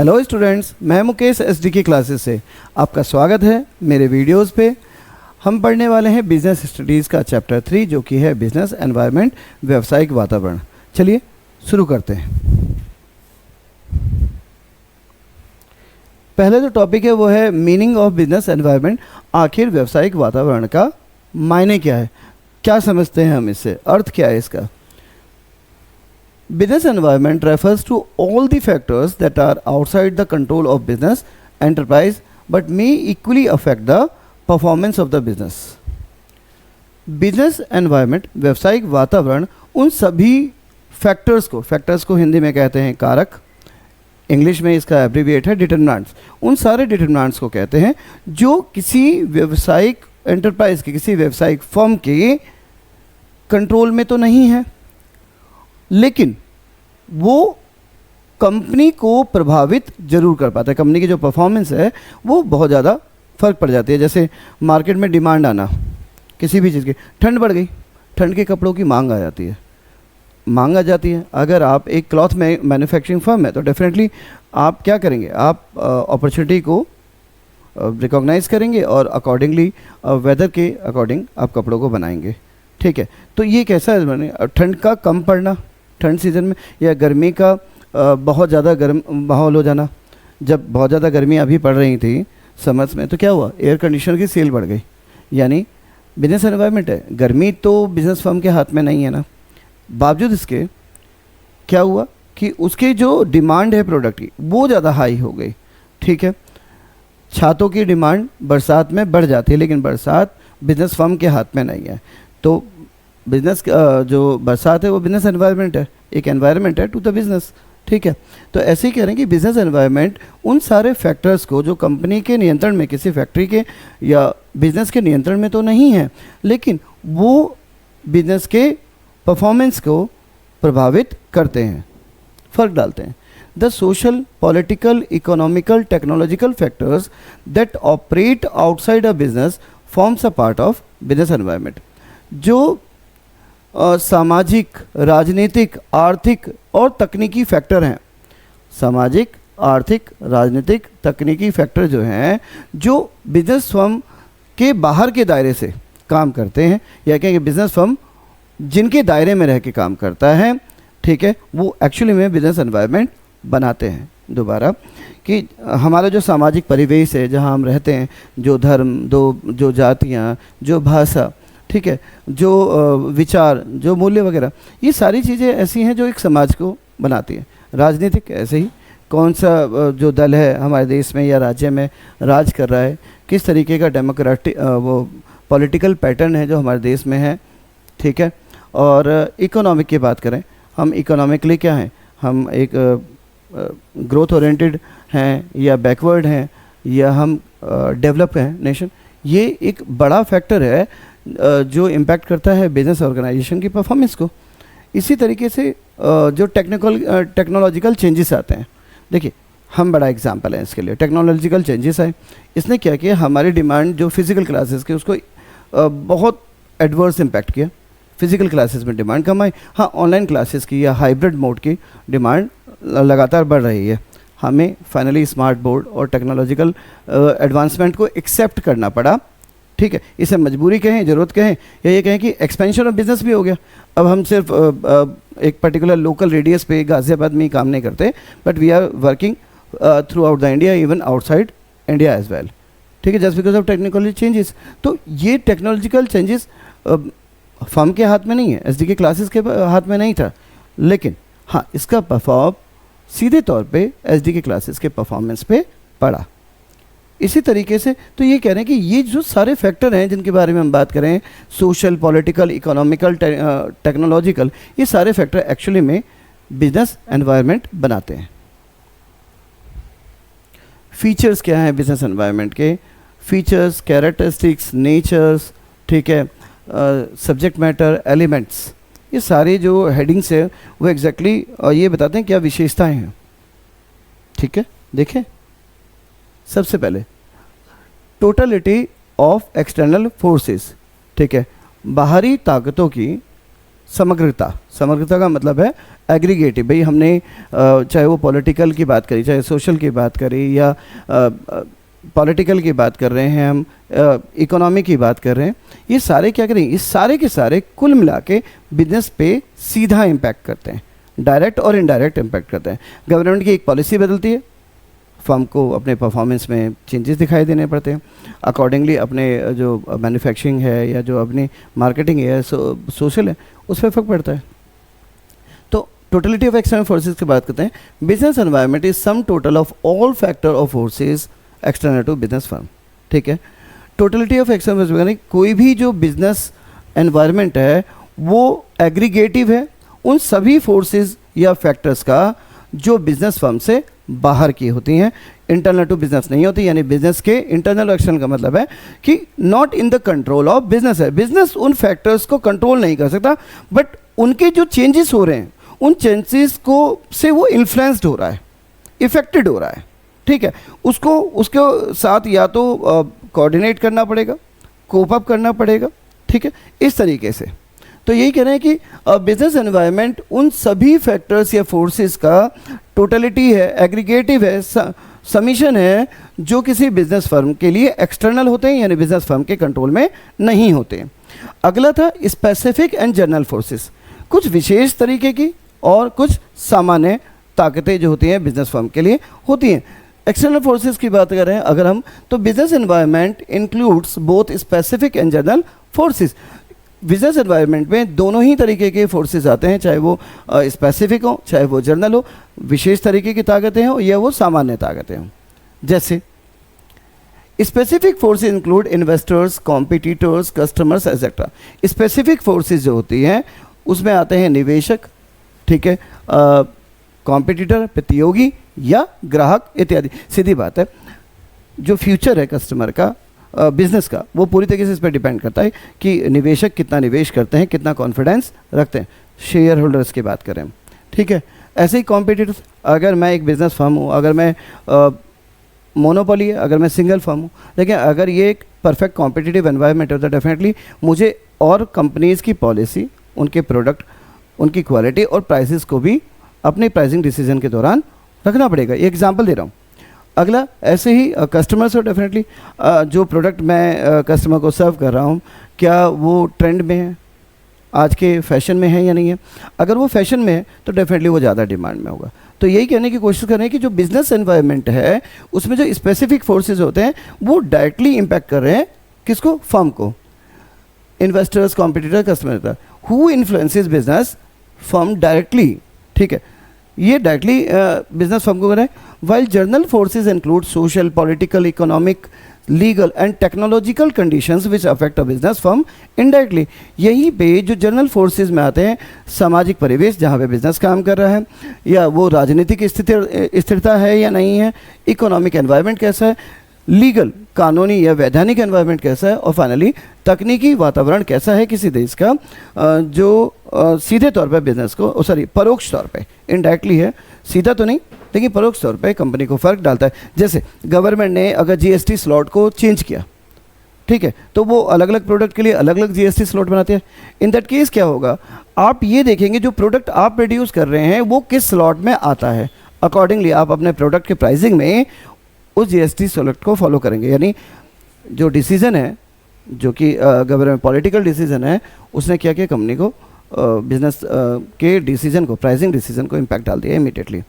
Hello students, मैं Mukesh SDK classes से आपका स्वागत है मेरे वीडियोस पे। हम पढ़ने वाले हैं बिजनेस स्टडीज़ का चैप्टर 3 जो कि है बिजनेस एनवायरनमेंट, व्यावसायिक वातावरण। चलिए शुरू करते हैं। पहले जो टॉपिक है वो है मीनिंग ऑफ बिजनेस एनवायरनमेंट। आखिर व्यावसायिक वातावरण का मायने क्या है, क्या समझते हैं हम इससे, अर्थ क्या है इसका। Business environment refers to all the factors that are outside the control of business enterprise but may equally affect the performance of the business. Business environment, व्यावसायिक वातावरण, उन सभी फैक्टर्स को हिंदी में कहते हैं कारक, इंग्लिश में इसका एब्रीविएट है डिटरमिनेंट्स। उन सारे डिटरमिनेंट्स को कहते हैं जो किसी व्यावसायिक एंटरप्राइज के, किसी व्यावसायिक फर्म के कंट्रोल में तो नहीं है, लेकिन वो कंपनी को प्रभावित जरूर कर पाता है। कंपनी की जो परफॉर्मेंस है वो बहुत ज़्यादा फ़र्क पड़ जाती है। जैसे मार्केट में डिमांड आना किसी भी चीज़ की, ठंड बढ़ गई, ठंड के कपड़ों की मांग आ जाती है। अगर आप एक क्लॉथ में मैन्युफैक्चरिंग फर्म है तो डेफिनेटली आप क्या करेंगे, आप अपॉर्चुनिटी को रिकॉग्नाइज करेंगे और अकॉर्डिंगली वेदर के अकॉर्डिंग आप कपड़ों को बनाएंगे। ठीक है, तो ये कैसा है, ठंड का कम पड़ना ठंड सीज़न में, या गर्मी का बहुत ज़्यादा गर्म माहौल हो जाना। जब बहुत ज़्यादा गर्मी अभी पड़ रही थी समर्स में तो क्या हुआ, एयर कंडीशनर की सेल बढ़ गई। यानी बिजनेस एनवायरनमेंट है, गर्मी तो बिजनेस फर्म के हाथ में नहीं है ना, बावजूद इसके क्या हुआ कि उसकी जो डिमांड है प्रोडक्ट की वो ज़्यादा हाई हो गई। ठीक है, छातों की डिमांड बरसात में बढ़ जाती है, लेकिन बरसात बिजनेस फर्म के हाथ में नहीं है। तो बिजनेस जो बरसात है वो बिजनेस एनवायरनमेंट है, एक एनवायरनमेंट है टू द बिजनेस। ठीक है, तो ऐसे ही कह रहे हैं कि बिजनेस एनवायरनमेंट उन सारे फैक्टर्स को जो कंपनी के नियंत्रण में, किसी फैक्ट्री के या बिजनेस के नियंत्रण में तो नहीं है, लेकिन वो बिजनेस के परफॉर्मेंस को प्रभावित करते हैं, फर्क डालते हैं। The social, political, economical, technological factors that operate outside a business forms a part of business environment. जो सामाजिक, राजनीतिक, आर्थिक और तकनीकी फैक्टर हैं, सामाजिक, आर्थिक, राजनीतिक, तकनीकी फैक्टर जो हैं, जो बिजनेस फर्म के बाहर के दायरे से काम करते हैं, या कहेंगे बिजनेस फर्म जिनके दायरे में रह के काम करता है, ठीक है, वो एक्चुअली में बिजनेस एनवायरनमेंट बनाते हैं। दोबारा कि हमारा जो सामाजिक परिवेश है, जहाँ हम रहते हैं, जो धर्म, जो जातियाँ, जो भाषा, ठीक है, जो विचार, जो मूल्य वगैरह, ये सारी चीज़ें ऐसी हैं जो एक समाज को बनाती है। राजनीतिक ऐसे ही, कौन सा जो दल है हमारे देश में या राज्य में राज कर रहा है, किस तरीके का डेमोक्रेटिक वो पॉलिटिकल पैटर्न है जो हमारे देश में है। ठीक है, और इकोनॉमिक की बात करें, हम इकोनॉमिकली क्या हैं, हम एक ग्रोथ ओरिएंटेड हैं या बैकवर्ड हैं, या हम डेवलप हैं नेशन। ये एक बड़ा फैक्टर है जो इम्पैक्ट करता है बिजनेस ऑर्गेनाइजेशन की परफॉर्मेंस को। इसी तरीके से जो टेक्नोलॉजिकल चेंजेस आते हैं, देखिए हम बड़ा एग्जांपल है इसके लिए। टेक्नोलॉजिकल चेंजेस आए, इसने क्या किया, हमारी डिमांड जो फिज़िकल क्लासेस की उसको बहुत एडवर्स इम्पैक्ट किया। फिज़िकल क्लासेस में डिमांड कम आई। हाँ, ऑनलाइन क्लासेस की या हाइब्रिड मोड की डिमांड लगातार बढ़ रही है। हमें फाइनली स्मार्ट बोर्ड और टेक्नोलॉजिकल एडवांसमेंट को एक्सेप्ट करना पड़ा। ठीक है, इसे मजबूरी कहें, ज़रूरत कहें, या ये कहें कि एक्सपेंशन ऑफ बिजनेस भी हो गया। अब हम सिर्फ एक पर्टिकुलर लोकल रेडियस पे गाज़ियाबाद में ही काम नहीं करते, but we are working throughout the India, even outside India as well. ठीक है, just because of technical changes. तो ये टेक्नोलॉजिकल चेंजेस फर्म के हाथ में नहीं है, एसडीके क्लासेस के हाथ में नहीं था, लेकिन हाँ, इसका प्रभाव सीधे तौर पे एसडीके क्लासेस के परफॉर्मेंस पे पड़ा। इसी तरीके से तो ये कह रहे हैं कि ये जो सारे फैक्टर हैं जिनके बारे में हम बात करें, सोशल, पॉलिटिकल, इकोनॉमिकल, टेक्नोलॉजिकल, ये सारे फैक्टर एक्चुअली में बिजनेस एनवायरनमेंट बनाते हैं। फीचर्स क्या हैं बिजनेस एनवायरनमेंट के? फीचर्स, कैरेक्टरिस्टिक्स, नेचर्स, ठीक है, सब्जेक्ट मैटर, एलिमेंट्स, ये सारे जो हेडिंग्स है वो एग्जैक्टली ये बताते हैं क्या विशेषताएं हैं। ठीक है, देखें सबसे पहले टोटलिटी ऑफ एक्सटर्नल फोर्सेस। ठीक है, बाहरी ताकतों की समग्रता। समग्रता का मतलब है एग्रीगेटिव। भाई हमने चाहे वो पॉलिटिकल की बात करी, चाहे सोशल की बात करी, या पॉलिटिकल की बात कर रहे हैं हम, इकोनॉमी की बात कर रहे हैं, ये सारे क्या करें, ये सारे के सारे कुल मिला के बिजनेस पे सीधा इम्पैक्ट करते हैं, डायरेक्ट और इनडायरेक्ट इम्पैक्ट करते हैं। गवर्नमेंट की एक पॉलिसी बदलती है, फर्म को अपने परफॉर्मेंस में चेंजेस दिखाई देने पड़ते हैं, अकॉर्डिंगली अपने जो मैन्युफैक्चरिंग है या जो अपनी मार्केटिंग है, सोशल है, उस पर फर्क पड़ता है। तो टोटलिटी ऑफ एक्सटर्नल फोर्सेस की बात करते हैं। Business environment is sum total of all factor of forces external to business firm. ठीक है, टोटलिटी ऑफ एक्सटर्नल यानी कोई भी जो बिजनेस एनवायरनमेंट है वो एग्रीगेटिव है उन सभी फोर्सेस या फैक्टर्स का जो बिजनेस फर्म से बाहर की होती हैं, इंटरनल टू बिजनेस नहीं होती। यानी बिजनेस के इंटरनल एक्शन का मतलब है कि not in the control of business है। बिजनेस उन फैक्टर्स को कंट्रोल नहीं कर सकता, बट उनके जो चेंजेस हो रहे हैं उन चेंजेस को से वो इन्फ्लुएंस्ड हो रहा है, इफेक्टेड हो रहा है। ठीक है, उसको उसके साथ या तो कोऑर्डिनेट करना पड़ेगा, कोप अप करना पड़ेगा। ठीक है, इस तरीके से। तो यही कह रहे हैं कि बिजनेस एनवायरनमेंट उन सभी फैक्टर्स या फोर्सेस का टोटलिटी है, एग्रीगेटिव है, समीशन है, जो किसी बिजनेस फर्म के लिए एक्सटर्नल होते हैं, यानी बिजनेस फर्म के कंट्रोल में नहीं होते। अगला था स्पेसिफिक एंड जनरल फोर्सेस, कुछ विशेष तरीके की और कुछ सामान्य ताकतें जो होती हैं बिजनेस फर्म के लिए होती हैं। एक्सटर्नल फोर्सेस की बात करें अगर हम, तो business environment includes both specific and general forces. Business environment में दोनों ही तरीके के फोर्सेस आते हैं, चाहे वो स्पेसिफिक हो चाहे वो जनरल हो, विशेष तरीके की ताकतें हों या वो सामान्य ताकतें हों। जैसे specific forces include investors, competitors, customers etcetera. Specific forces जो होती हैं उसमें आते हैं निवेशक, ठीक है, कॉम्पिटिटर प्रतियोगी या ग्राहक इत्यादि। सीधी बात है, जो फ्यूचर है कस्टमर का, बिजनेस का, वो पूरी तरीके से इस पर डिपेंड करता है कि निवेशक कितना निवेश करते हैं, कितना कॉन्फिडेंस रखते हैं। शेयर होल्डर्स की बात करें, ठीक है, ऐसे ही कॉम्पिटिटर्स। अगर मैं एक बिजनेस फर्म हूँ, अगर मैं मोनोपोली है, अगर मैं सिंगल फर्म हूँ, लेकिन अगर ये एक परफेक्ट कॉम्पिटिटिव एनवायरनमेंट है तो डेफिनेटली मुझे और कंपनीज़ की पॉलिसी, उनके प्रोडक्ट, उनकी क्वालिटी और प्राइसेस को भी अपने प्राइसिंग डिसीजन के दौरान रखना पड़ेगा। ये एग्जांपल दे रहा हूँ। अगला ऐसे ही कस्टमर्स हो, डेफिनेटली जो प्रोडक्ट मैं कस्टमर को सर्व कर रहा हूँ क्या वो ट्रेंड में है, आज के फैशन में है या नहीं है। अगर वो फैशन में है तो डेफिनेटली वो ज़्यादा डिमांड में होगा। तो यही कहने की कोशिश कर रहे हैं कि जो बिजनेस एनवायरनमेंट है उसमें जो स्पेसिफिक फोर्सेज होते हैं वो डायरेक्टली इम्पैक्ट कर रहे हैं किसको, फर्म को। Investors, competitor, customer, who influences business firm directly. ठीक है, ये डायरेक्टली बिजनेस फर्म को कर रहे हैं। While journal forces include social, political, economic, legal and technological conditions which affect a business firm indirectly. यहीं पे जो जर्नल फोर्सेज में आते हैं, सामाजिक परिवेश जहाँ पे बिजनेस काम कर रहा है, या वो राजनीतिक स्थिरता है या नहीं है, इकोनॉमिक एनवायरनमेंट कैसा है, लीगल कानूनी या वैधानिक एनवायरनमेंट कैसा है, और फाइनली तकनीकी वातावरण कैसा है किसी देश का, जो सीधे तौर पर बिजनेस को, सॉरी परोक्ष तौर पे, इनडायरेक्टली है, सीधा तो नहीं लेकिन परोक्ष तौर पे कंपनी को फ़र्क डालता है। जैसे गवर्नमेंट ने अगर जीएसटी स्लॉट को चेंज किया, ठीक है, तो वो अलग अलग प्रोडक्ट के लिए अलग अलग जीएसटी स्लॉट बनाते हैं। इन दैट केस क्या होगा, आप ये देखेंगे जो प्रोडक्ट आप प्रोड्यूस कर रहे हैं वो किस स्लॉट में आता है, अकॉर्डिंगली आप अपने प्रोडक्ट के प्राइसिंग में उस जीएसटी स्लॉट को फॉलो करेंगे। यानी जो डिसीजन है, जो कि गवर्नमेंट पॉलिटिकल डिसीजन है, उसने क्या किया, कंपनी को बिजनेस के डिसीजन को, प्राइसिंग डिसीजन को इम्पैक्ट डाल दिया इमीडिएटली।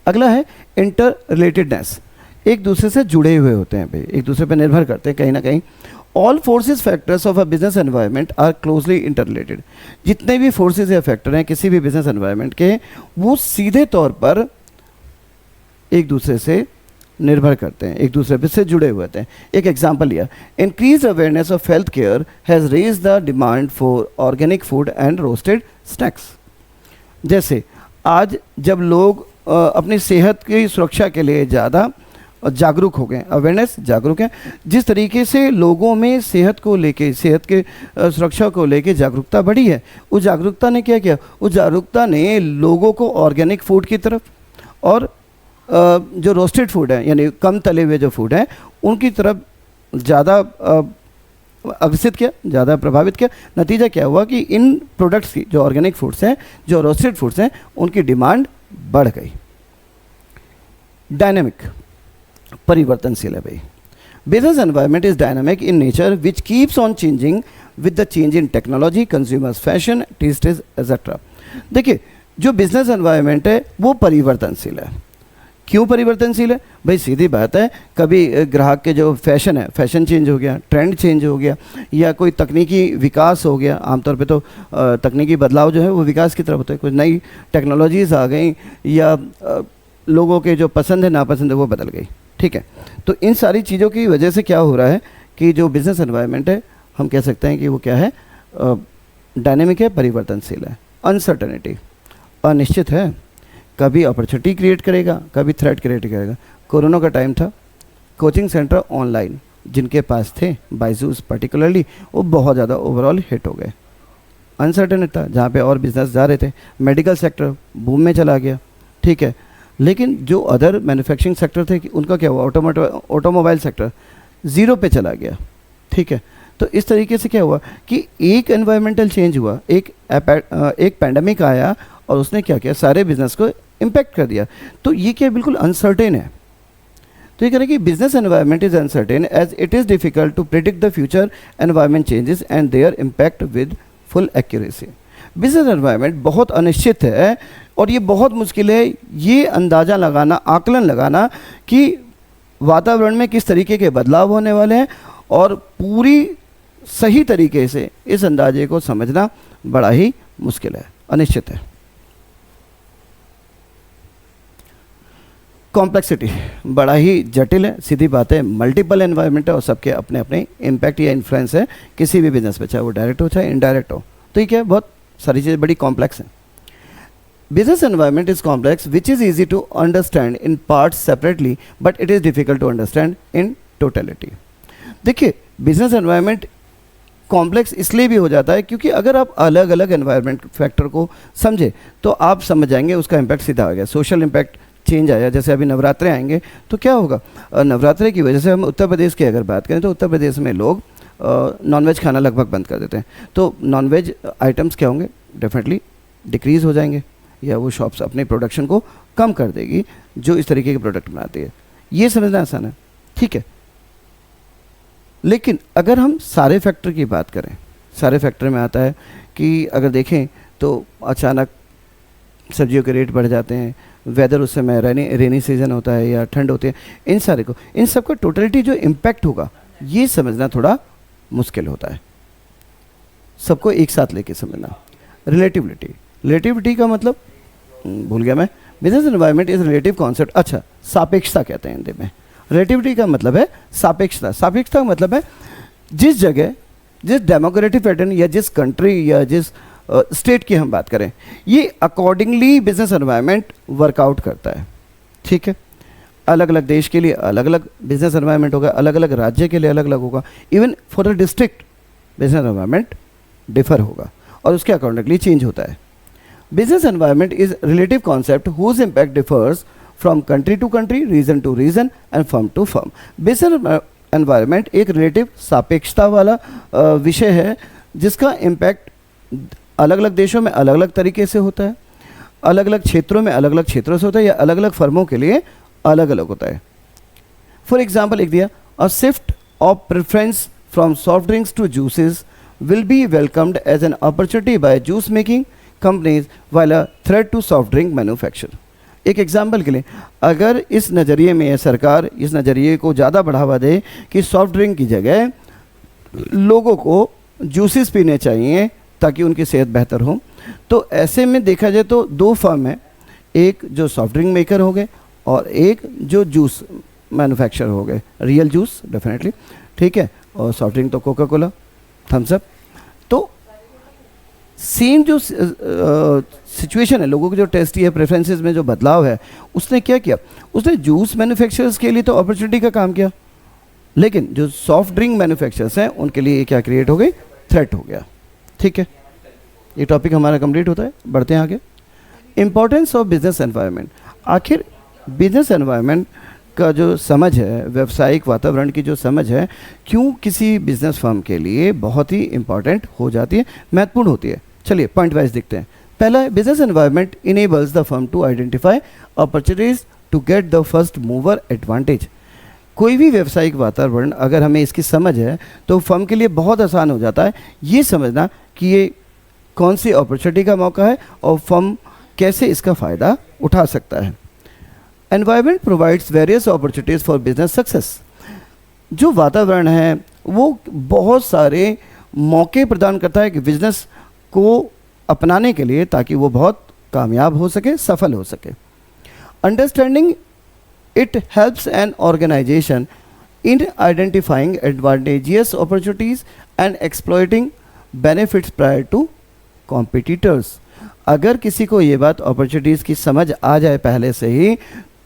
अगला है इंटर रिलेटेडनेस, एक दूसरे से जुड़े हुए होते हैं भाई, एक दूसरे पर निर्भर करते हैं कहीं ना कहीं। All forces factors of a business environment are closely interrelated. जितने भी फोर्सेस या फैक्टर हैं किसी भी बिजनेस एनवायरनमेंट के, वो सीधे तौर पर एक दूसरे से निर्भर करते हैं, एक दूसरे से जुड़े हुए होते हैं। एक एग्जाम्पल लिया, increase awareness of health care has raise the demand for organic food and roasted snacks. जैसे आज जब लोग अपनी सेहत की सुरक्षा के लिए ज़्यादा जागरूक हो गए, अवेयरनेस, जागरूक हैं, जिस तरीके से लोगों में सेहत को लेके, सेहत के सुरक्षा को लेके जागरूकता बढ़ी है, उस जागरूकता ने क्या किया, उस जागरूकता ने लोगों को ऑर्गेनिक फूड की तरफ और जो रोस्टेड फूड है यानी कम तले हुए जो फूड हैं उनकी तरफ ज़्यादा अग्रसित किया, ज़्यादा प्रभावित किया। नतीजा क्या हुआ कि इन प्रोडक्ट्स की, जो ऑर्गेनिक फूड्स हैं, जो रोस्टेड फूड्स हैं, उनकी डिमांड बढ़ गई। डायनेमिक, परिवर्तनशील है भाई। Business environment is dynamic in nature which keeps on changing with the change in technology, consumers fashion, tastes etcetera. देखिए, जो बिजनेस एनवायरनमेंट है वो परिवर्तनशील है। क्यों परिवर्तनशील है भाई? सीधी बात है, कभी ग्राहक के जो फैशन है, फैशन चेंज हो गया, ट्रेंड चेंज हो गया, या कोई तकनीकी विकास हो गया। आमतौर पे तो तकनीकी बदलाव जो है वो विकास की तरफ होता है। कुछ नई टेक्नोलॉजीज़ आ गई, या लोगों के जो पसंद है नापसंद है वो बदल गई। ठीक है, तो इन सारी चीज़ों की वजह से क्या हो रहा है कि जो बिज़नेस एनवायरनमेंट है, हम कह सकते हैं कि वो क्या है, डायनेमिक है, परिवर्तनशील है। अनसर्टेनिटी, अनिश्चित है, कभी अपॉर्चुनिटी क्रिएट करेगा, कभी थ्रेट क्रिएट करेगा। कोरोना का टाइम था, कोचिंग सेंटर ऑनलाइन जिनके पास थे, बायजूस पर्टिकुलरली, वो बहुत ज़्यादा ओवरऑल हिट हो गए। अनसर्टेन था, जहाँ पे और बिजनेस जा रहे थे। मेडिकल सेक्टर बूम में चला गया। ठीक है, लेकिन जो अदर मैन्युफैक्चरिंग सेक्टर थे उनका क्या हुआ? ऑटोमोबाइल सेक्टर ज़ीरो पे चला गया। ठीक है, तो इस तरीके से क्या हुआ कि एक एनवायरमेंटल चेंज हुआ, एक पैंडेमिक आया और उसने क्या किया, सारे बिजनेस को इम्पैक्ट कर दिया। तो ये क्या बिल्कुल अनसर्टेन है। तो ये कह रहे हैं कि business environment is uncertain as it is difficult to predict the future environment changes and their impact with full accuracy. Business environment बहुत अनिश्चित है और ये बहुत मुश्किल है ये अंदाज़ा लगाना, आकलन लगाना कि वातावरण में किस तरीके के बदलाव होने वाले हैं, और पूरी सही तरीके से इस अंदाजे को समझना बड़ा ही मुश्किल है, अनिश्चित है। कॉम्प्लेक्सिटी बड़ा ही जटिल है, सीधी बात है। मल्टीपल एनवायरनमेंट है और सबके अपने अपने इम्पैक्ट या इन्फ्लुएंस है किसी भी बिजनेस पे, चाहे वो डायरेक्ट हो चाहे इनडायरेक्ट हो। तो ये क्या है, बहुत सारी चीज़ें बड़ी कॉम्प्लेक्स हैं। Business environment is complex which is easy to understand in parts separately but it is difficult to understand in totality. देखिए, बिजनेस एनवायरनमेंट कॉम्प्लेक्स इसलिए भी हो जाता है क्योंकि अगर आप अलग अलग एनवायरनमेंट फैक्टर को समझे तो आप समझ जाएंगे उसका इम्पैक्ट सीधा आ गया। सोशल इम्पैक्ट चेंज आया, जैसे अभी नवरात्रे आएंगे तो क्या होगा, नवरात्रे की वजह से हम उत्तर प्रदेश की अगर बात करें तो उत्तर प्रदेश में लोग नॉनवेज खाना लगभग बंद कर देते हैं। तो नॉनवेज आइटम्स क्या होंगे, डेफिनेटली डिक्रीज़ हो जाएंगे, या वो शॉप्स अपने प्रोडक्शन को कम कर देगी जो इस तरीके के प्रोडक्ट बनाती है। ये समझना आसान है, ठीक है। लेकिन अगर हम सारे फैक्टर की बात करें, सारे फैक्टर में आता है कि अगर देखें तो अचानक सब्जियों के रेट बढ़ जाते हैं, वेदर उस समय रेनी सीजन होता है या ठंड होती है, इन सारे को, इन सब का टोटलिटी जो इम्पैक्ट होगा ये समझना थोड़ा मुश्किल होता है, सबको एक साथ लेके समझना। रिलेटिविटी का मतलब भूल गया मैं। Business environment is relative concept. अच्छा, सापेक्षता कहते हैं हिंदी में। रिलेटिविटी का मतलब है सापेक्षता। सापेक्षता का मतलब है जिस जगह, जिस डेमोक्रेटिक पैटर्न या जिस कंट्री या जिस स्टेट की हम बात करें, ये अकॉर्डिंगली बिजनेस एनवायरनमेंट वर्कआउट करता है। ठीक है, अलग अलग देश के लिए अलग अलग बिजनेस एनवायरनमेंट होगा, अलग अलग राज्य के लिए अलग अलग होगा। Even for a district business environment differ होगा और उसके अकॉर्डिंगली चेंज होता है। Business environment is relative concept whose impact differs from country to country, region to region and firm to firm. Business environment एक रिलेटिव सापेक्षता वाला विषय है जिसका इम्पैक्ट अलग अलग देशों में अलग अलग तरीके से होता है, अलग अलग क्षेत्रों में अलग अलग क्षेत्रों से होता है, या अलग अलग फर्मों के लिए अलग अलग होता है। फॉर एग्जाम्पल एक दिया, a shift of preference from soft drinks to juices will be welcomed as an opportunity by juice making companies while a threat to soft drink manufacture। एक एग्जाम्पल के लिए, अगर इस नज़रिए में सरकार इस नज़रिए को ज़्यादा बढ़ावा दे कि सॉफ्ट ड्रिंक की जगह लोगों को जूसेस पीने चाहिए ताकि उनकी सेहत बेहतर हो, तो ऐसे में देखा जाए तो दो फर्म है, एक जो सॉफ्ट ड्रिंक मेकर हो गए और एक जो जूस मैन्युफैक्चर हो गए, रियल जूस डेफिनेटली, ठीक है, और सॉफ्ट ड्रिंक तो कोका कोला, थम्स अप। तो सेम जो सिचुएशन है, लोगों के जो टेस्ट है, प्रेफरेंसेस में जो बदलाव है, उसने क्या किया, उसने जूस मैन्युफैक्चरर्स के लिए तो अपॉर्चुनिटी का काम किया, लेकिन जो सॉफ्ट ड्रिंक मैन्युफैक्चरर्स हैं उनके लिए क्या क्रिएट हो गई, थ्रेट हो गया। ठीक है, ये टॉपिक हमारा कंप्लीट होता है, बढ़ते हैं आगे। Importance of business environment. आखिर बिजनेस एनवायरनमेंट का जो समझ है, व्यावसायिक वातावरण की जो समझ है, क्यों किसी बिजनेस फर्म के लिए बहुत ही इंपॉर्टेंट हो जाती है, महत्वपूर्ण होती है। चलिए पॉइंट वाइज देखते हैं। पहला है, business environment enables the firm to identify opportunities to get the first mover advantage. कोई भी व्यावसायिक वातावरण अगर हमें इसकी समझ है तो फर्म के लिए बहुत आसान हो जाता है ये समझना कि ये कौन सी अपॉर्चुनिटी का मौका है और फर्म कैसे इसका फ़ायदा उठा सकता है। Environment provides various opportunities for business success. जो वातावरण है वो बहुत सारे मौके प्रदान करता है कि बिजनेस को अपनाने के लिए, ताकि वो बहुत कामयाब हो सके, सफल हो सके। Understanding it helps an organisation in identifying advantageous opportunities and exploiting benefits prior to competitors. अगर किसी को ये बात अपॉर्चुनिटीज़ की समझ आ जाए पहले से ही,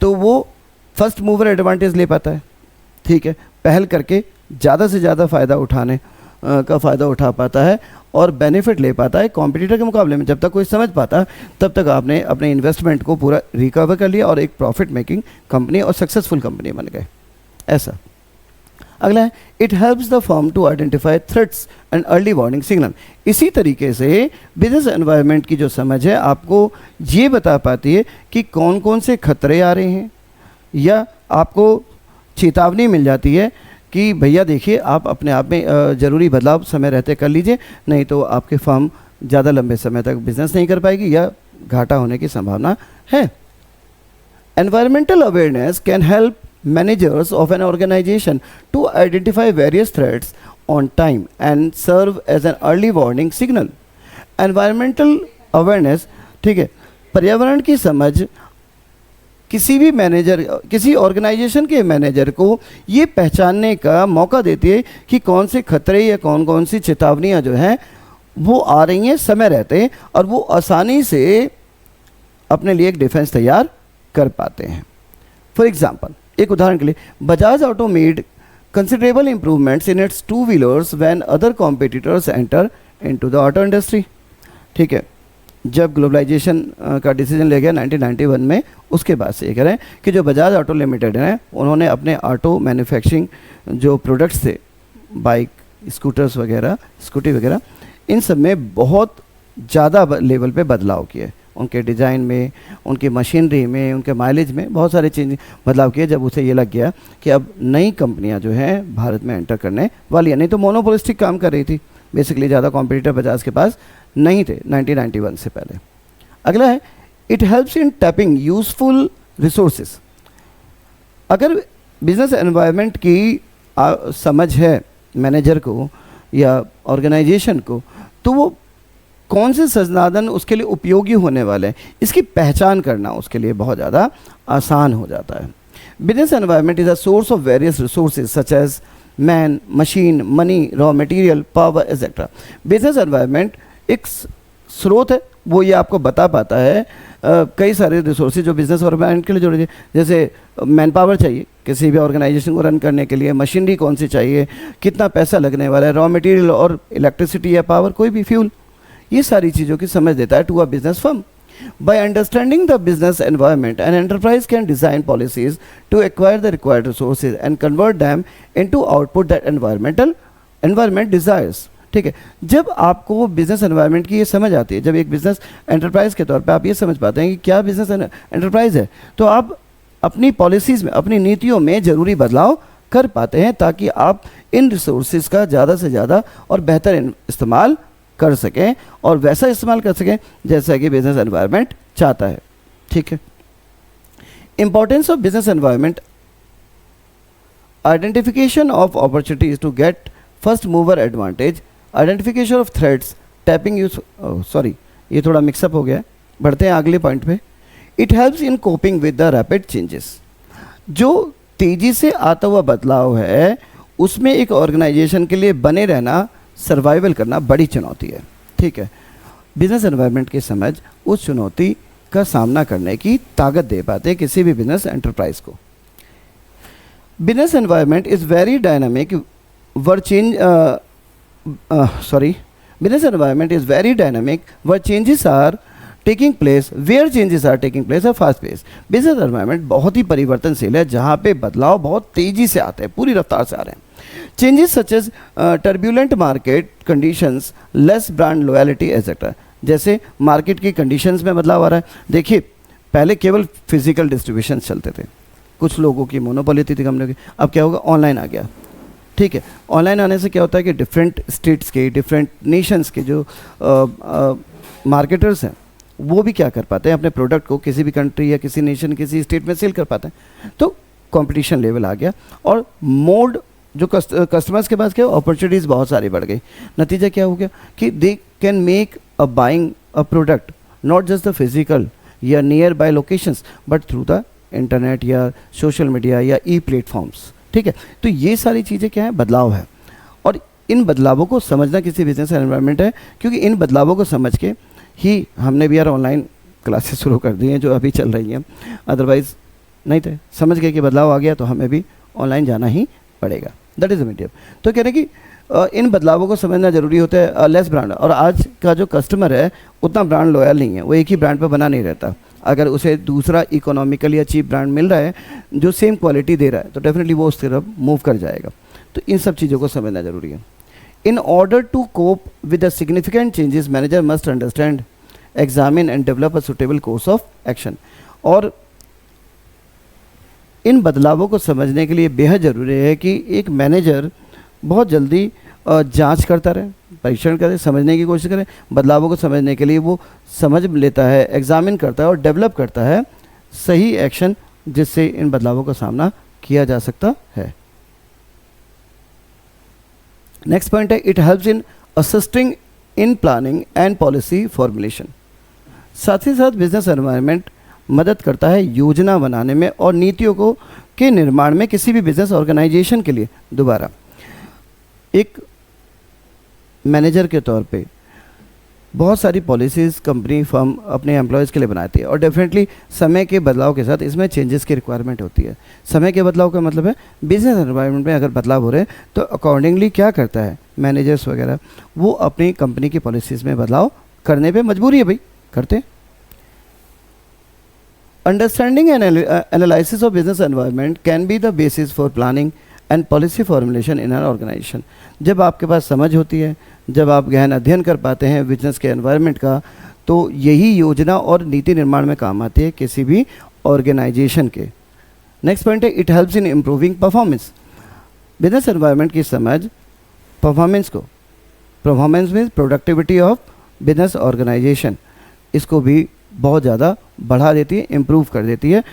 तो वो फर्स्ट मूवर एडवांटेज ले पाता है, ठीक है, पहल करके ज़्यादा से ज़्यादा फ़ायदा उठाने का फ़ायदा उठा पाता है और बेनिफिट ले पाता है कॉम्पिटिटर के मुकाबले में। जब तक कोई समझ पाता तब तक आपने अपने इन्वेस्टमेंट को पूरा रिकवर कर लिया और एक प्रॉफिट मेकिंग कंपनी और सक्सेसफुल कंपनी बन गए। ऐसा। अगला है, it helps the firm to identify threats and early warning signal. इसी तरीके से बिजनेस एनवायरनमेंट की जो समझ है आपको ये बता पाती है कि कौन कौन से खतरे आ रहे हैं, या आपको चेतावनी मिल जाती है कि भैया देखिए आप अपने आप में ज़रूरी बदलाव समय रहते कर लीजिए, नहीं तो आपके फर्म ज़्यादा लंबे समय तक बिजनेस नहीं कर पाएगी या घाटा होने की संभावना है। Environmental awareness can help managers of an organization to identify various threats on time and serve as an early warning signal. Environmental awareness, ठीक है, पर्यावरण की समझ किसी भी मैनेजर, किसी ऑर्गेनाइजेशन के मैनेजर को ये पहचानने का मौका देती है कि कौन से खतरे या कौन कौन सी चेतावनियाँ जो हैं वो आ रही हैं समय रहते, और वो आसानी से अपने लिए एक डिफेंस तैयार कर पाते हैं। फॉर एग्जाम्पल, एक उदाहरण के लिए, Bajaj auto made considerable improvements in its two wheelers when other competitors enter into the auto industry. ठीक है, जब ग्लोबलाइजेशन का डिसीजन ले गया 1991 में, उसके बाद से ये कह रहे हैं कि जो बजाज ऑटो लिमिटेड है उन्होंने अपने ऑटो मैन्युफैक्चरिंग जो प्रोडक्ट्स थे, बाइक, स्कूटर्स वगैरह, स्कूटी वगैरह, इन सब में बहुत ज़्यादा लेवल पे बदलाव किए। उनके डिज़ाइन में, उनकी मशीनरी में, उनके माइलेज में बहुत सारे चेंज बदलाव किए। जब उसे ये लग गया कि अब नई कंपनियां जो हैं भारत में एंटर करने वाली है, नहीं तो मोनोपोलिस्टिक काम कर रही थी, बेसिकली ज़्यादा कॉम्पिटिटर बजाज के पास नहीं थे 1991 से पहले। अगला है, it helps in tapping useful resources. अगर बिजनेस एनवायरनमेंट की समझ है मैनेजर को या ऑर्गेनाइजेशन को, तो वो कौन से संसाधन उसके लिए उपयोगी होने वाले हैं इसकी पहचान करना उसके लिए बहुत ज़्यादा आसान हो जाता है। Business environment is a source of various resources such as man, machine, money, raw material, power etcetera. Business environment एक स्रोत है, वो ये आपको बता पाता है कई सारे रिसोर्सेज जो बिजनेस एनवायरनमेंट के लिए जुड़े, जैसे मैन पावर चाहिए किसी भी ऑर्गेनाइजेशन को रन करने के लिए, मशीनरी कौन सी चाहिए, कितना पैसा लगने वाला है, रॉ मटेरियल और इलेक्ट्रिसिटी या पावर, कोई भी फ्यूल, ये सारी चीज़ों की समझ देता है to a business firm. By understanding the business environment, an enterprise can design policies to acquire the required resources and convert them into output that environment desires. ठीक है, जब आपको बिजनेस एनवायरनमेंट की ये समझ आती है, जब एक बिजनेस एंटरप्राइज के तौर पे आप ये समझ पाते हैं कि क्या बिजनेस एंटरप्राइज है, तो आप अपनी पॉलिसीज़ में, अपनी नीतियों में ज़रूरी बदलाव कर पाते हैं ताकि आप इन रिसोर्सेज का ज़्यादा से ज़्यादा और बेहतर इस्तेमाल कर सकें और वैसा इस्तेमाल कर सकें जैसा कि बिजनेस एनवायरनमेंट चाहता है। ठीक है, importance of business environment, identification of opportunities to get first mover advantage, identification of threats, tapping use, sorry ये थोड़ा मिक्सअप हो गया है, बढ़ते हैं अगले पॉइंट पे। It helps in coping with the rapid changes. जो तेजी से आता हुआ बदलाव है उसमें एक ऑर्गेनाइजेशन के लिए बने रहना, सर्वाइवल करना बड़ी चुनौती है। ठीक है, बिजनेस एनवायरनमेंट की समझ उस चुनौती का सामना करने की ताकत दे पाते हैं किसी भी बिजनेस एंटरप्राइज को। Business environment is very dynamic business environment is very dynamic where changes are taking place, where changes are taking place है फास्ट पेस। बिजनेस एनवायरनमेंट बहुत ही परिवर्तनशील है, जहाँ पे बदलाव बहुत तेजी से आते हैं, पूरी रफ्तार से आ रहे हैं। Changes such as turbulent market conditions, less brand loyalty etcetera. जैसे मार्केट की कंडीशंस में बदलाव आ रहा है। देखिए, पहले केवल फिजिकल डिस्ट्रीब्यूशन चलते थे, कुछ लोगों की मोनोपोली थी कंपनियों की। अब क्या होगा, ऑनलाइन आ गया। ठीक है, ऑनलाइन आने से क्या होता है कि डिफरेंट स्टेट्स के, डिफरेंट नेशंस के जो मार्केटर्स हैं वो भी क्या कर पाते हैं, अपने प्रोडक्ट को किसी भी कंट्री या किसी नेशन, किसी स्टेट में सेल कर पाते हैं। तो कंपटीशन लेवल आ गया और मोड जो कस्टमर्स के पास क्या, अपॉर्चुनिटीज़ बहुत सारी बढ़ गई। नतीजा क्या हो गया कि they can make a buying a product not just the physical या nearby locations but through the internet या सोशल मीडिया या ई प्लेटफॉर्म्स। ठीक है, तो ये सारी चीज़ें क्या है, बदलाव है। और इन बदलावों को समझना किसी बिजनेस एनवायरनमेंट है, क्योंकि इन बदलावों को समझ के ही हमने भी यार ऑनलाइन क्लासेस शुरू कर दी हैं जो अभी चल रही हैं, अदरवाइज नहीं थे। समझ गए कि बदलाव आ गया तो हमें भी ऑनलाइन जाना ही पड़ेगा, दैट इज़ द मीडियम। तो कह रहे हैं कि इन बदलावों को समझना जरूरी होता है। लेस ब्रांड, और आज का जो कस्टमर है उतना ब्रांड लॉयल नहीं है, वो एक ही ब्रांड पर बना नहीं रहता। अगर उसे दूसरा इकोनॉमिकल या चीप ब्रांड मिल रहा है जो सेम क्वालिटी दे रहा है तो डेफिनेटली वो उस तरफ मूव कर जाएगा। तो इन सब चीज़ों को समझना जरूरी है। In order to cope with the significant changes, manager must understand, examine and develop a suitable course of action. और इन बदलावों को समझने के लिए बेहद ज़रूरी है कि एक मैनेजर बहुत जल्दी जांच करता रहे, परीक्षण करे, समझने की कोशिश करे। बदलावों को समझने के लिए वो समझ लेता है, एग्जामिन करता है और डेवलप करता है सही एक्शन, जिससे इन बदलावों का सामना किया जा सकता है। नेक्स्ट पॉइंट है, it helps in assisting in planning and policy formulation. साथ ही साथ बिजनेस एनवायरनमेंट मदद करता है योजना बनाने में और नीतियों को के निर्माण में किसी भी बिजनेस ऑर्गेनाइजेशन के लिए। दोबारा, एक मैनेजर के तौर पे बहुत सारी पॉलिसीज़ कंपनी फर्म अपने एम्प्लॉयज़ के लिए बनाती है और डेफिनेटली समय के बदलाव के साथ इसमें चेंजेस की रिक्वायरमेंट होती है। समय के बदलाव का मतलब है बिजनेस एनवायरनमेंट में अगर बदलाव हो रहे हैं तो अकॉर्डिंगली क्या करता है मैनेजर्स वगैरह, वो अपनी कंपनी की पॉलिसीज़ में बदलाव करने पे मजबूरी है भाई, करते हैं। Understanding and analysis of business environment can be the basis for planning and policy formulation in an organisation. जब आपके पास समझ होती है, जब आप गहन अध्ययन कर पाते हैं बिजनेस के एनवायरनमेंट का, तो यही योजना और नीति निर्माण में काम आती है किसी भी ऑर्गेनाइजेशन के। नेक्स्ट पॉइंट है, it helps in improving performance. Business environment की समझ परफॉर्मेंस को, परफॉर्मेंस में प्रोडक्टिविटी ऑफ बिजनेस ऑर्गेनाइजेशन, इसको भी बहुत ज़्यादा बढ़ा देती है, इम्प्रूव कर देती है।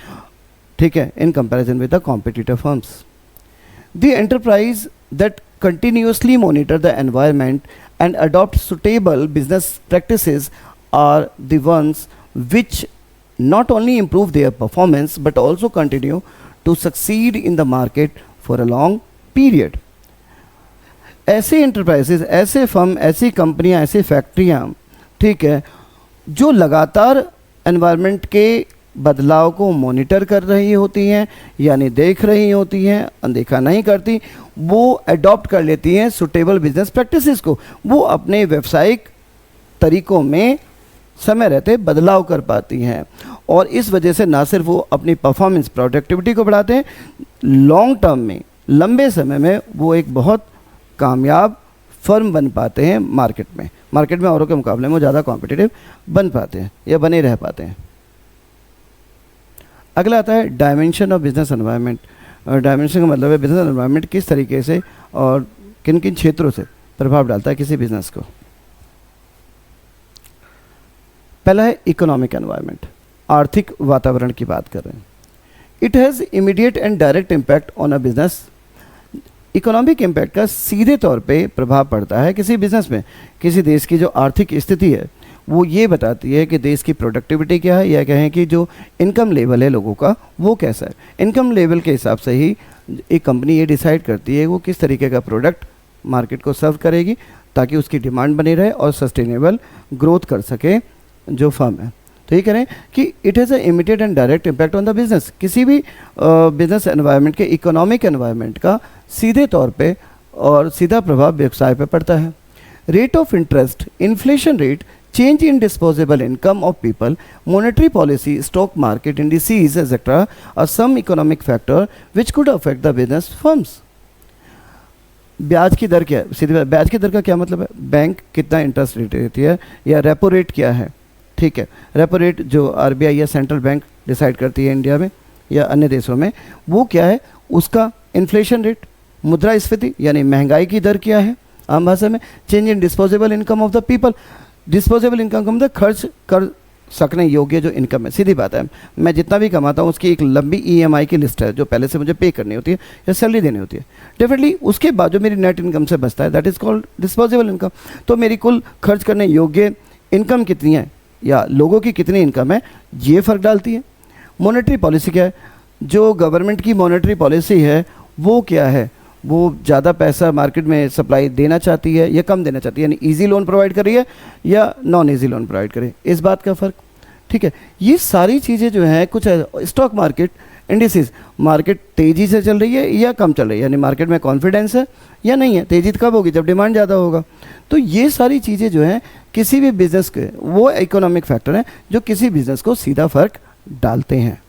ठीक है, in comparison with the competitive firms. The enterprise that continuously monitor the environment and adopt suitable business practices are the ones which not only improve their performance but also continue to succeed in the market for a long period. ऐसे enterprises, ऐसे firm, ऐसी कंपनियां, ऐसी फैक्ट्रियां, ठीक है, जो लगातार एनवायरनमेंट के बदलाव को मॉनिटर कर रही होती हैं, यानी देख रही होती हैं, अनदेखा नहीं करती, वो अडॉप्ट कर लेती हैं सुटेबल बिजनेस प्रैक्टिसेस को। वो अपने व्यावसायिक तरीकों में समय रहते बदलाव कर पाती हैं और इस वजह से ना सिर्फ वो अपनी परफॉर्मेंस, प्रोडक्टिविटी को बढ़ाते हैं, लॉन्ग टर्म में, लंबे समय में वो एक बहुत कामयाब फर्म बन पाते हैं मार्केट में औरों के मुकाबले में ज़्यादा कॉम्पिटिटिव बन पाते हैं या बने रह पाते हैं। अगला आता है dimension of business environment. Dimension का मतलब है बिजनेस एनवायरनमेंट किस तरीके से और किन किन क्षेत्रों से प्रभाव डालता है किसी बिजनेस को। पहला है इकोनॉमिक एनवायरनमेंट, आर्थिक वातावरण की बात कर रहे हैं। It has immediate and direct impact on a business. Economic impact का सीधे तौर पे प्रभाव पड़ता है किसी बिजनेस में। किसी देश की जो आर्थिक स्थिति है वो ये बताती है कि देश की प्रोडक्टिविटी क्या है, या कहें कि जो इनकम लेवल है लोगों का वो कैसा है। इनकम लेवल के हिसाब से ही एक कंपनी ये डिसाइड करती है वो किस तरीके का प्रोडक्ट मार्केट को सर्व करेगी ताकि उसकी डिमांड बनी रहे और सस्टेनेबल ग्रोथ कर सके जो फर्म है। तो ये करें कि it has a immediate and direct impact on the business. किसी भी बिजनेस एनवायरनमेंट के इकोनॉमिक एनवायरनमेंट का सीधे तौर पे और सीधा प्रभाव व्यवसाय पे पड़ता है। Rate of interest, inflation rate change in disposable income of people, monetary policy, stock market indices, etc. are some economic factor which could affect the business firms. ब्याज की दर क्या है? सीधी बात, ब्याज की दर का क्या मतलब है? बैंक कितना इंटरेस्ट रेट देती है, या रेपो रेट क्या है, ठीक है। रेपो रेट जो आरबीआई या सेंट्रल बैंक डिसाइड करती है इंडिया में या अन्य देशों में, वो क्या है? उसका इन्फ्लेशन रेट, मुद्रास्फीति यानी महंगाई की दर क्या है आम भाषा में। Change in disposable income of the people, disposable income का मतलब खर्च कर सकने योग्य जो इनकम है। सीधी बात है, मैं जितना भी कमाता हूँ उसकी एक लंबी ईएमआई की लिस्ट है जो पहले से मुझे पे करनी होती है या सैलरी देनी होती है। डेफिनेटली उसके बाद जो मेरी नेट इनकम से बचता है that is called disposable income. तो मेरी कुल खर्च करने योग्य इनकम कितनी है या लोगों की कितनी इनकम है, ये फ़र्क डालती है। मॉनेटरी पॉलिसी क्या है? जो गवर्नमेंट की मॉनेटरी पॉलिसी है वो क्या है? वो ज़्यादा पैसा मार्केट में सप्लाई देना चाहती है या कम देना चाहती है, यानी इजी लोन प्रोवाइड कर रही है या नॉन इजी लोन प्रोवाइड करे, इस बात का फ़र्क, ठीक है। ये सारी चीज़ें जो हैं, कुछ स्टॉक मार्केट इंडिसेस, मार्केट तेज़ी से चल रही है या कम चल रही है, यानी मार्केट में कॉन्फिडेंस है या नहीं है। तेज़ी कब होगी? जब डिमांड ज़्यादा होगा। तो ये सारी चीज़ें जो हैं किसी भी बिज़नेस के, वो इकोनॉमिक फैक्टर हैं जो किसी बिज़नेस को सीधा फ़र्क डालते हैं।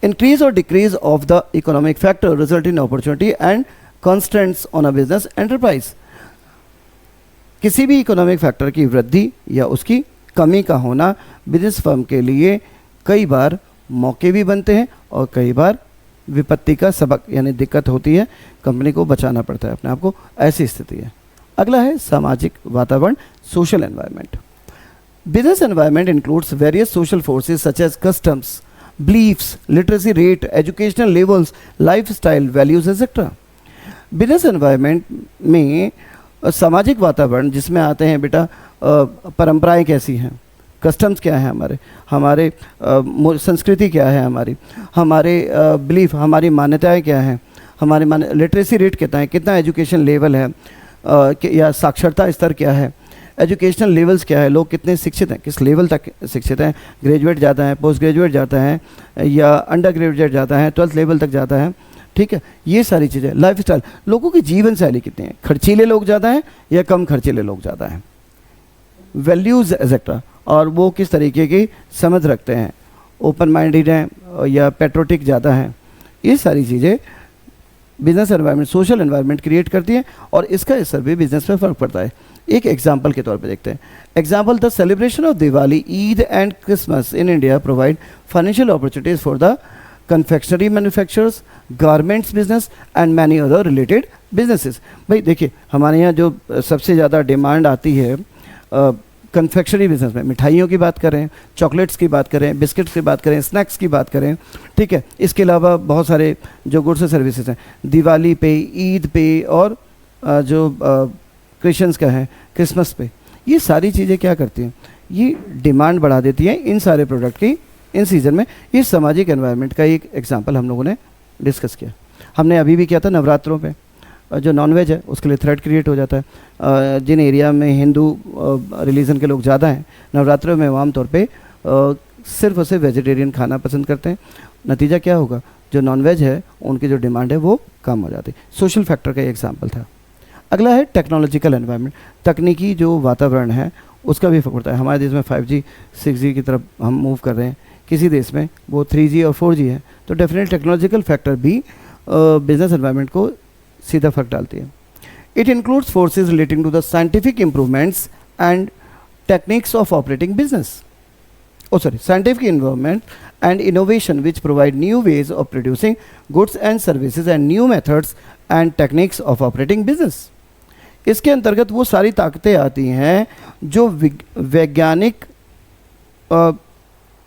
Increase or decrease of the economic factor result in opportunity and constraints on a business enterprise. किसी भी इकोनॉमिक फैक्टर की वृद्धि या उसकी कमी का होना बिजनेस फर्म के लिए कई बार मौके भी बनते हैं और कई बार विपत्ति का सबक यानी दिक्कत होती है, कंपनी को बचाना पड़ता है अपने आप को, ऐसी स्थिति है। अगला है सामाजिक वातावरण, social environment. Business environment includes various social forces such as customs, beliefs, literacy rate, educational levels, lifestyle, values, etc. Business environment में सामाजिक वातावरण जिसमें आते हैं बेटा परंपराएं कैसी हैं, कस्टम्स क्या है हमारे, हमारे संस्कृति क्या है हमारी, हमारे बिलीफ, हमारी मान्यताएं क्या हैं, हमारे लिटरेसी रेट कितना है, कितना एजुकेशन लेवल है, या साक्षरता स्तर क्या है, एजुकेशनल लेवल्स क्या है, लोग कितने शिक्षित हैं, किस लेवल तक शिक्षित हैं, ग्रेजुएट जाता है, पोस्ट ग्रेजुएट जाता है या अंडर ग्रेजुएट जाता है, 12th लेवल तक जाता है, ठीक है। ये सारी चीज़ें, लाइफ स्टाइल, लोगों की जीवन शैली कितनी है, खर्चीले लोग ज़्यादा हैं या कम खर्चीले लोग ज़्यादा हैं, वैल्यूज़ एक्सेट्रा, और वो किस तरीके की समझ रखते हैं, ओपन माइंडेड हैं या पेट्रोटिक ज़्यादा हैं। ये सारी चीज़ें business environment, social environment create करती हैं और इसका असर भी बिजनेस पे फ़र्क पड़ता है। एक एग्जाम्पल के तौर पे देखते हैं। Example, the celebration of Diwali, Eid and Christmas in India provide financial opportunities for the confectionery manufacturers, garments business and many other related businesses. भाई देखिए, हमारे यहाँ जो सबसे ज़्यादा डिमांड आती है कन्फेक्शनरी बिजनेस में, मिठाइयों की बात करें, चॉकलेट्स की बात करें, बिस्किट्स की बात करें, स्नैक्स की बात करें, ठीक है। इसके अलावा बहुत सारे जो गुड्स और सर्विसेज हैं, दिवाली पे, ईद पे, और जो क्रिश्चियंस का है क्रिसमस पे, ये सारी चीज़ें क्या करती हैं, ये डिमांड बढ़ा देती हैं इन सारे प्रोडक्ट की इन सीज़न में। ये सामाजिक एनवायरनमेंट का एक एग्जांपल हम लोगों ने डिस्कस किया। हमने अभी भी किया था नवरात्रों पे, जो नॉनवेज है उसके लिए थ्रेट क्रिएट हो जाता है। जिन एरिया में हिंदू रिलीजन के लोग ज़्यादा हैं, नवरात्रों में वो आमतौर पे सिर्फ और सिर्फ वेजिटेरियन खाना पसंद करते हैं। नतीजा क्या होगा, जो नॉनवेज है उनकी जो डिमांड है वो कम हो जाती है। सोशल फैक्टर का एग्जाम्पल था। अगला है टेक्नोलॉजिकल एनवायरनमेंट, तकनीकी जो वातावरण है उसका भी फर्क पड़ता है। हमारे देश में 5G 6G की तरफ हम मूव कर रहे हैं, किसी देश में वो 3G और 4G है, तो डेफिनेट टेक्नोलॉजिकल फैक्टर भी बिजनेस एनवायरनमेंट को सीधा फर्क डालती है। It includes forces relating to the scientific improvements and techniques of operating business, scientific involvement and innovation which provide new ways of producing goods and services and new methods and techniques of operating business. इसके अंतर्गत वो सारी ताकतें आती हैं जो वैज्ञानिक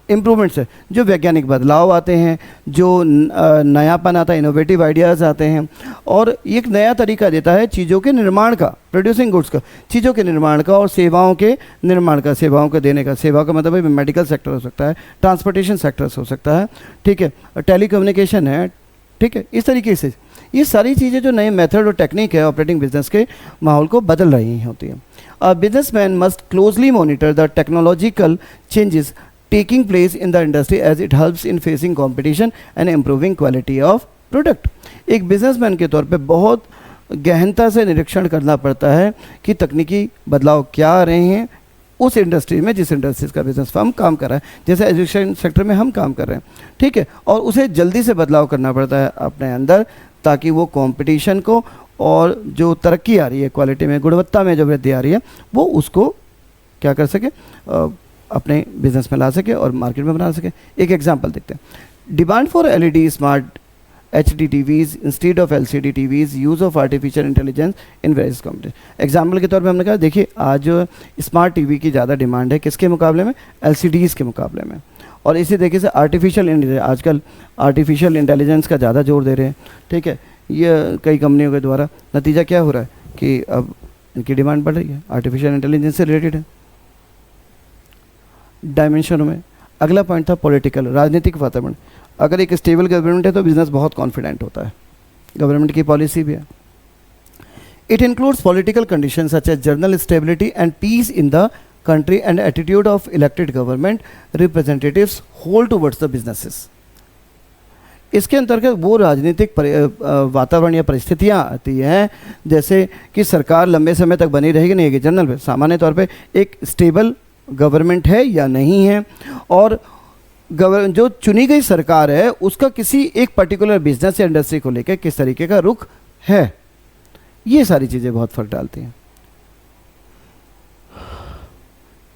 improvements है, जो वैज्ञानिक बदलाव आते हैं, जो नयापन आता है, इनोवेटिव आइडियाज़ आते हैं, और एक नया तरीका देता है चीज़ों के निर्माण का, प्रोड्यूसिंग गुड्स का, चीज़ों के निर्माण का और सेवाओं के निर्माण का, सेवाओं को देने का। सेवा का मतलब मेडिकल सेक्टर हो सकता है, ट्रांसपोर्टेशन सेक्टर्स हो सकता है, ठीक है, टेलीकम्युनिकेशन है, ठीक है। इस तरीके से ये सारी चीज़ें जो नए मेथड और टेक्निक है ऑपरेटिंग बिजनेस के माहौल को बदल रही होती हैं। A businessman must closely monitor the technological changes taking place in the industry as it helps in facing competition and improving quality of product. एक बिजनेसमैन के तौर पे बहुत गहनता से निरीक्षण करना पड़ता है कि तकनीकी बदलाव क्या आ रहे हैं, उस इंडस्ट्री में जिस इंडस्ट्रीज का बिजनेस फर्म काम कर रहा है, जैसे एजुकेशन सेक्टर में हम काम कर रहे हैं, ठीक है, और उसे जल्दी से बदलाव करना पड़ता है अपने अंदर, ताकि वो कंपटीशन को और जो तरक्की आ रही है, क्वालिटी में, गुणवत्ता में जो वृद्धि आ रही है, वो उसको क्या कर सके, अपने बिजनेस में ला सके और मार्केट में बना सके। एक एग्जांपल देखते हैं। Demand for LED smart HD TVs instead of LCD TVs, use of artificial intelligence in various companies. Example के तौर पे हमने कहा, देखिए आज स्मार्ट टीवी की ज़्यादा डिमांड है, किसके मुकाबले में, LCDs के मुकाबले में। और इसी तरीके से आजकल आर्टिफिशियल इंटेलिजेंस का ज़्यादा जोर दे रहे हैं, ठीक है, ये कई कंपनियों के द्वारा। नतीजा क्या हो रहा है कि अब इनकी डिमांड बढ़ रही है, आर्टिफिशियल इंटेलिजेंस से रिलेटेड है डायमेंशनों में। अगला पॉइंट था पॉलिटिकल, राजनीतिक वातावरण। अगर एक स्टेबल गवर्नमेंट है तो बिजनेस बहुत कॉन्फिडेंट होता है, गवर्नमेंट की पॉलिसी भी है। It includes political condition such as general stability and peace in the country and attitude of elected government representatives hold towards the businesses। इसके अंतर्गत वो राजनीतिक वातावरण या परिस्थितियाँ आती हैं, जैसे कि सरकार लंबे समय तक बनी रहेगी नहीं, जनरल पे सामान्य तौर पे एक स्टेबल गवर्नमेंट है या नहीं है, और जो चुनी गई सरकार है उसका किसी एक पर्टिकुलर बिजनेस या इंडस्ट्री को लेकर किस तरीके का रुख है। ये सारी चीज़ें बहुत फर्क डालती हैं।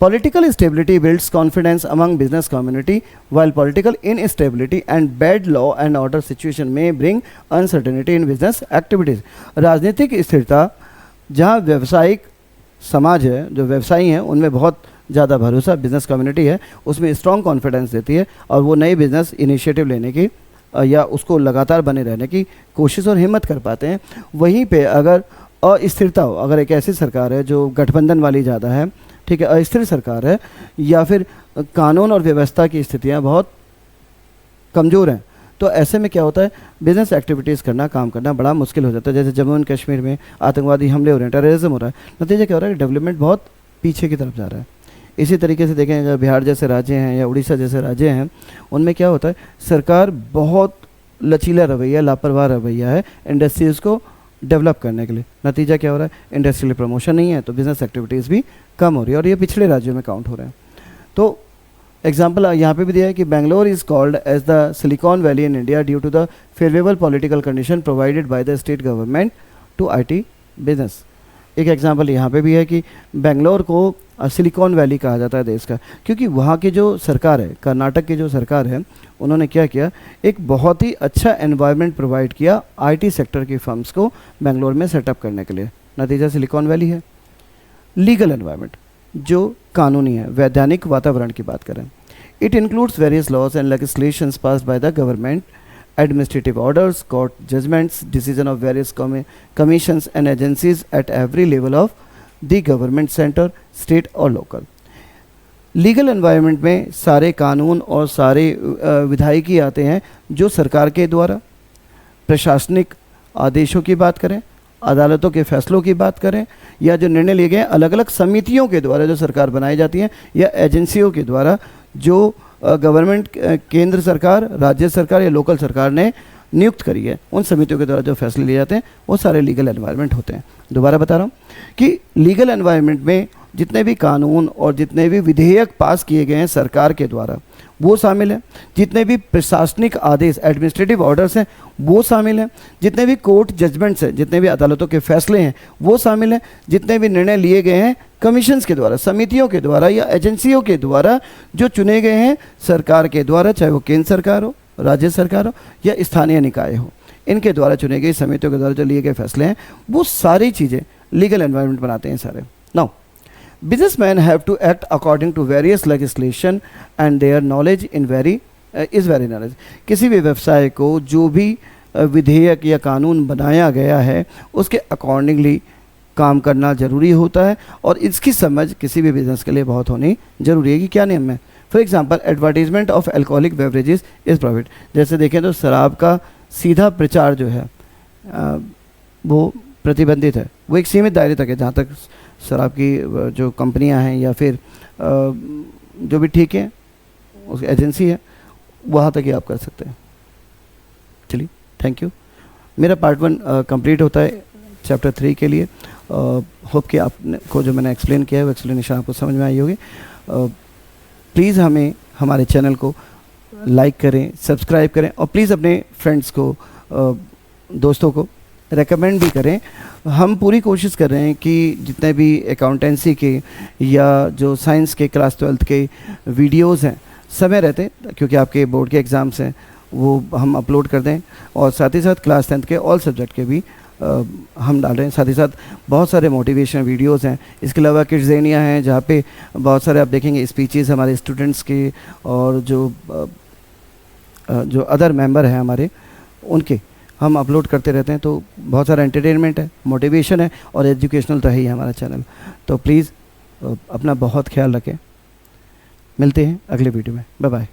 Political stability builds confidence among business community, while political instability and bad law and order situation may bring uncertainty in business activities। राजनीतिक स्थिरता, जहाँ व्यवसायिक समाज है, जो व्यवसायी हैं, उनमें बहुत ज़्यादा भरोसा बिजनेस कम्युनिटी है, उसमें स्ट्रॉन्ग कॉन्फिडेंस देती है और वो नई बिजनेस इनिशिएटिव लेने की या उसको लगातार बने रहने की कोशिश और हिम्मत कर पाते हैं। वहीं पे अगर अस्थिरता हो, अगर एक ऐसी सरकार है जो गठबंधन वाली ज़्यादा है, ठीक है, अस्थिर सरकार है, या फिर कानून और व्यवस्था की स्थितियां बहुत कमज़ोर हैं, तो ऐसे में क्या होता है, बिजनेस एक्टिविटीज़ करना, काम करना बड़ा मुश्किल हो जाता है। जैसे जम्मू एंड कश्मीर में आतंकवादी हमले हो रहे हैं, टेररिज्म हो रहा है, नतीजा क्या हो रहा है, डेवलपमेंट बहुत पीछे की तरफ जा रहा है। इसी तरीके से देखें, अगर बिहार जैसे राज्य हैं या उड़ीसा जैसे राज्य हैं, उनमें क्या होता है, सरकार बहुत लचीला रवैया, लापरवाह रवैया है इंडस्ट्रीज़ को डेवलप करने के लिए। नतीजा क्या हो रहा है, इंडस्ट्रियल प्रमोशन नहीं है, तो बिजनेस एक्टिविटीज़ भी कम हो रही है, और ये पिछले राज्यों में काउंट हो रहे हैं। तो एग्जाम्पल यहाँ पे भी दिया है कि Bangalore is called as the Silicon Valley in India due to the favourable political condition provided by the state government to IT business. एक एग्जाम्पल यहाँ पे भी है कि बेंगलोर को सिलिकॉन वैली कहा जाता है देश का, क्योंकि वहाँ की जो सरकार है, कर्नाटक की जो सरकार है, उन्होंने क्या किया, एक बहुत ही अच्छा एनवायरनमेंट प्रोवाइड किया IT सेक्टर की फर्म्स को बेंगलोर में सेटअप करने के लिए। नतीजा सिलिकॉन वैली है। लीगल एनवायरनमेंट, जो कानूनी है, वैधानिक वातावरण की बात करें, it includes various laws and legislations passed by the government, administrative orders, court judgments, decision of various commissions and agencies at every level of the government center, state और local। लीगल एनवायरनमेंट में सारे कानून और सारे विधायिकी आते हैं जो सरकार के द्वारा, प्रशासनिक आदेशों की बात करें, अदालतों के फैसलों की बात करें, या जो निर्णय लिए गए अलग अलग समितियों के द्वारा जो सरकार बनाई जाती हैं, या एजेंसियों के द्वारा जो गवर्नमेंट, केंद्र सरकार, राज्य सरकार या लोकल सरकार ने नियुक्त करी है, उन समितियों के द्वारा जो फैसले लिए जाते हैं, वो सारे लीगल एनवायरनमेंट होते हैं। दोबारा बता रहा हूँ कि लीगल एनवायरनमेंट में जितने भी कानून और जितने भी विधेयक पास किए गए हैं सरकार के द्वारा, वो शामिल है। जितने भी प्रशासनिक आदेश, एडमिनिस्ट्रेटिव ऑर्डर्स हैं, वो शामिल हैं। जितने भी कोर्ट जजमेंट्स हैं, जितने भी अदालतों के फैसले हैं, वो शामिल हैं। जितने भी निर्णय लिए गए हैं कमीशंस के द्वारा, समितियों के द्वारा या एजेंसियों के द्वारा जो चुने गए हैं सरकार के द्वारा, चाहे वो केंद्र सरकार हो, राज्य सरकार हो या स्थानीय निकाय हो, इनके द्वारा चुने गई समितियों के द्वारा जो लिए गए फैसले हैं, वो सारी चीज़ें लीगल एनवायरनमेंट बनाते हैं सारे। Now businessmen have to act according to various legislation and their knowledge in is very knowledge। किसी भी व्यवसाय को जो भी विधेयक या कानून बनाया गया है उसके अकॉर्डिंगली काम करना ज़रूरी होता है, और इसकी समझ किसी भी बिजनेस के लिए बहुत होनी ज़रूरी है कि क्या नियम है। For example, advertisement of alcoholic beverages is prohibited. जैसे देखें तो शराब का सीधा प्रचार जो है वो प्रतिबंधित है, वो एक सीमित दायरे तक है, जहाँ तक शराब की जो कंपनियां हैं या फिर जो भी ठीक है उस एजेंसी है, वहाँ तक ही आप कर सकते हैं। चलिए, थैंक यू। मेरा पार्ट 1 कंप्लीट होता है चैप्टर 3 के लिए। होप कि आपने को जो मैंने एक्सप्लेन किया है वो एक्सप्लेनेशन आपको समझ में आई होगी। प्लीज़ हमें हमारे चैनल को लाइक करें, सब्सक्राइब करें और प्लीज़ अपने फ्रेंड्स को, दोस्तों को रेकमेंड भी करें। हम पूरी कोशिश कर रहे हैं कि जितने भी अकाउंटेंसी के या जो साइंस के क्लास 12th के वीडियोस हैं समय रहते, क्योंकि आपके बोर्ड के एग्ज़ाम्स हैं, वो हम अपलोड कर दें। और साथ ही साथ क्लास 10th के ऑल सब्जेक्ट के भी हम डाल रहे हैं। साथ ही साथ बहुत सारे मोटिवेशन वीडियोस हैं। इसके अलावा किड्ज़ेनिया हैं जहाँ पे बहुत सारे आप देखेंगे स्पीचेस हमारे स्टूडेंट्स के और जो अदर मेंबर हैं हमारे उनके हम अपलोड करते रहते हैं। तो बहुत सारा एंटरटेनमेंट है, मोटिवेशन है और एजुकेशनल तो है ही हमारा चैनल। तो प्लीज़ अपना बहुत ख्याल रखें। मिलते हैं अगले वीडियो में। Bye bye.